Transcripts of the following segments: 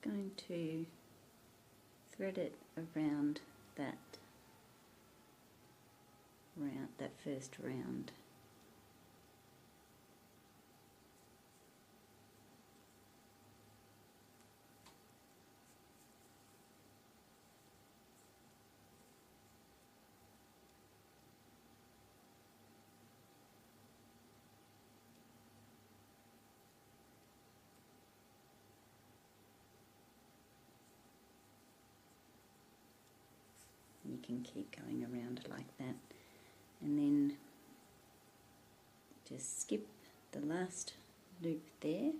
going to thread it around that first round. You can keep going around like that, and then just skip the last loop there,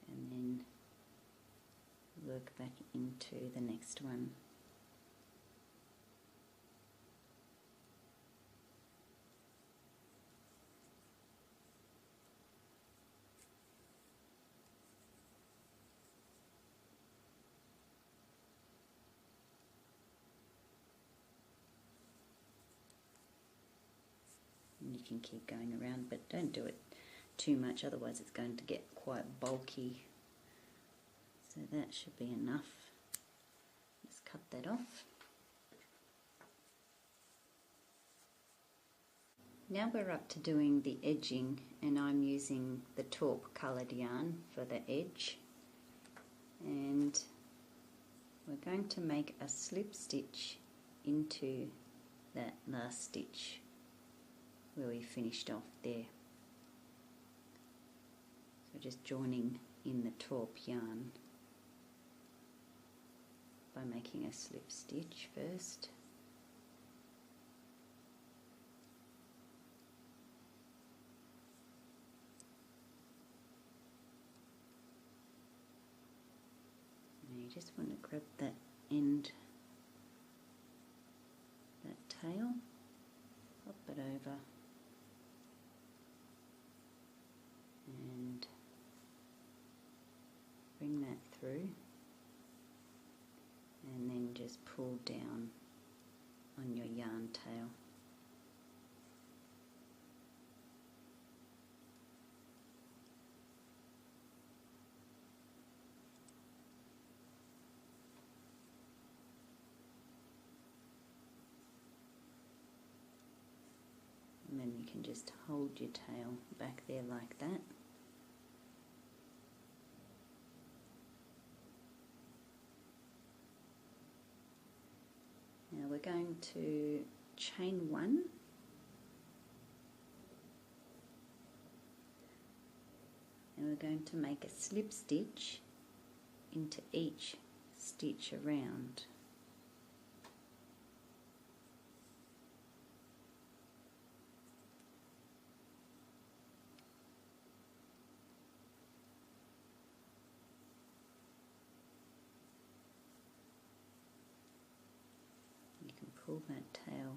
and then work back into the next one. You can keep going around, but don't do it too much, otherwise it's going to get quite bulky. So that should be enough. Just cut that off. Now we're up to doing the edging, and I'm using the taupe coloured yarn for the edge, and we're going to make a slip stitch into that last stitch where we finished off there. So just joining in the taupe yarn by making a slip stitch first. And you just want to grab that end, that tail, flip it over, and bring that through, and then just pull down on your yarn tail. And then you can just hold your tail back there like that. Now we're going to chain one, and we're going to make a slip stitch into each stitch around. Pull that tail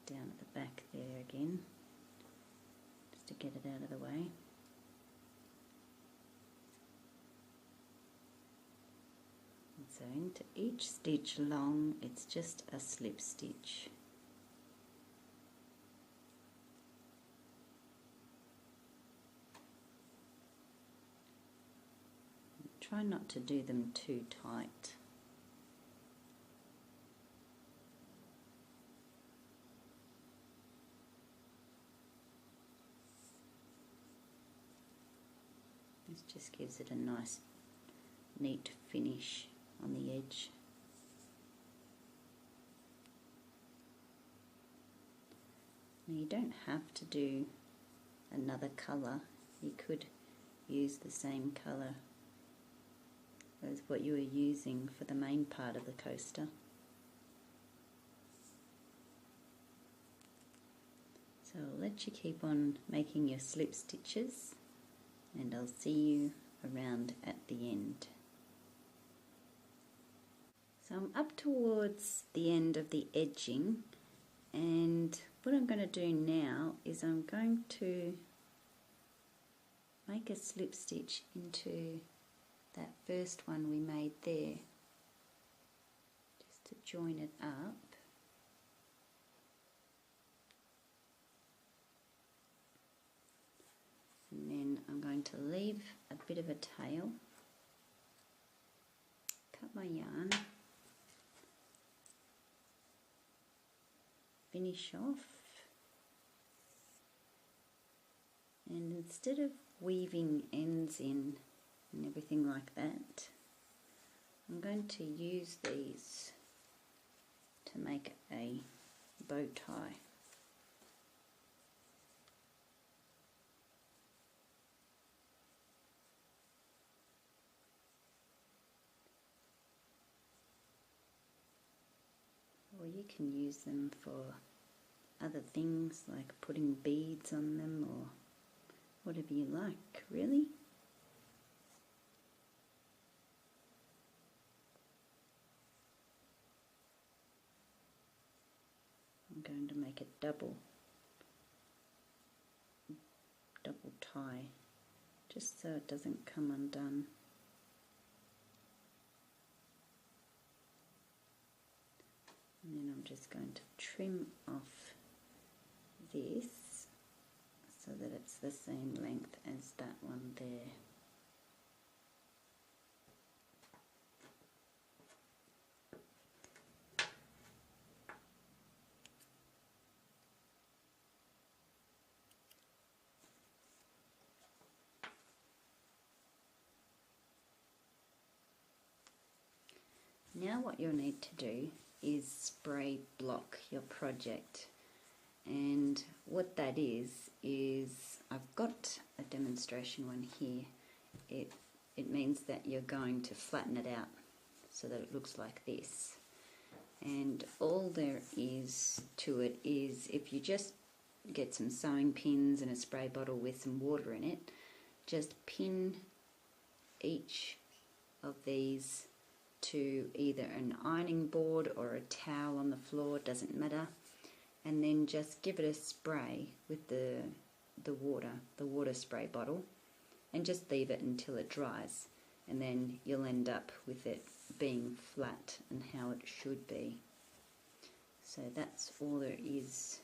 down at the back there again, just to get it out of the way. And so into each stitch along, it's just a slip stitch. Try not to do them too tight. This just gives it a nice, neat finish on the edge. Now you don't have to do another colour. You could use the same colour as what you were using for the main part of the coaster. So I'll let you keep on making your slip stitches, and I'll see you around at the end. So I'm up towards the end of the edging, and what I'm going to do now is I'm going to make a slip stitch into that first one we made there, just to join it up. And then I'm going going to leave a bit of a tail, cut my yarn, finish off, and instead of weaving ends in and everything like that, I'm going to use these to make a bow tie. Or you can use them for other things like putting beads on them or whatever you like, really. I'm going to make a double tie just so it doesn't come undone. And then I'm just going to trim off this so that it's the same length as that one there. Now what you'll need to do is spray block your project, and what that is I've got a demonstration one here. It means that you're going to flatten it out so that it looks like this, and all there is to it is if you just get some sewing pins and a spray bottle with some water in it, just pin each of these to either an ironing board or a towel on the floor, doesn't matter, and then just give it a spray with the water spray bottle, and just leave it until it dries, and then you'll end up with it being flat and how it should be. So that's all there is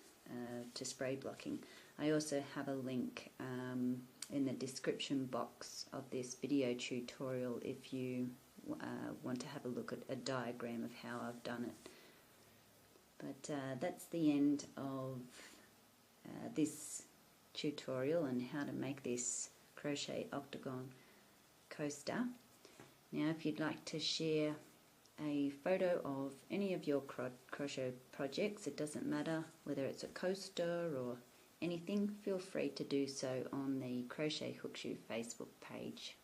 to spray blocking. I also have a link in the description box of this video tutorial if you want to have a look at a diagram of how I've done it. But that's the end of this tutorial on how to make this crochet octagon coaster. Now if you'd like to share a photo of any of your crochet projects, it doesn't matter whether it's a coaster or anything, feel free to do so on the Crochet Hook Shoe Facebook page.